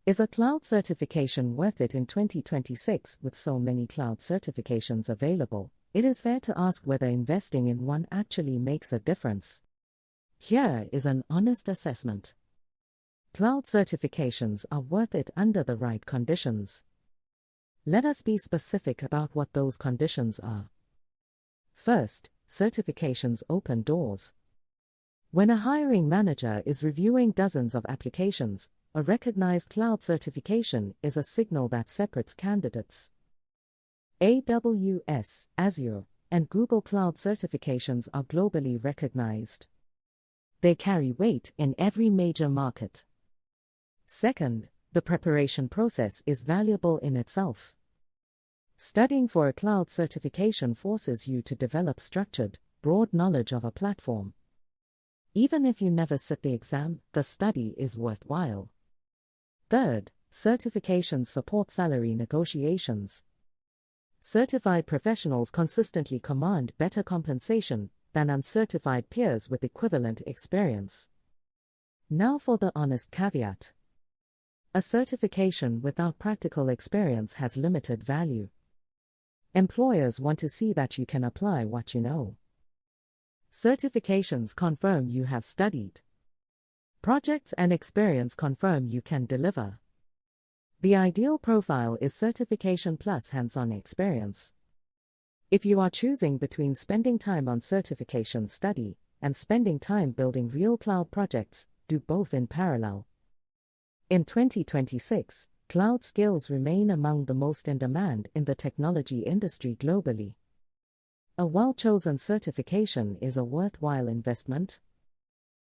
Is a cloud certification worth it in 2026? With so many cloud certifications available, it is fair to ask whether investing in one actually makes a difference. Here is an honest assessment. Cloud certifications are worth it under the right conditions. Let us be specific about what those conditions are. First, certifications open doors. When a hiring manager is reviewing dozens of applications, a recognized cloud certification is a signal that separates candidates. AWS, Azure, and Google Cloud certifications are globally recognized. They carry weight in every major market. Second, the preparation process is valuable in itself. Studying for a cloud certification forces you to develop structured, broad knowledge of a platform. Even if you never sit the exam, the study is worthwhile. Third, certifications support salary negotiations. Certified professionals consistently command better compensation than uncertified peers with equivalent experience. Now for the honest caveat. A certification without practical experience has limited value. Employers want to see that you can apply what you know. Certifications confirm you have studied. Projects and experience confirm you can deliver. The ideal profile is certification plus hands-on experience. If you are choosing between spending time on certification study and spending time building real cloud projects, do both in parallel. In 2026, cloud skills remain among the most in demand in the technology industry globally. A well-chosen certification is a worthwhile investment.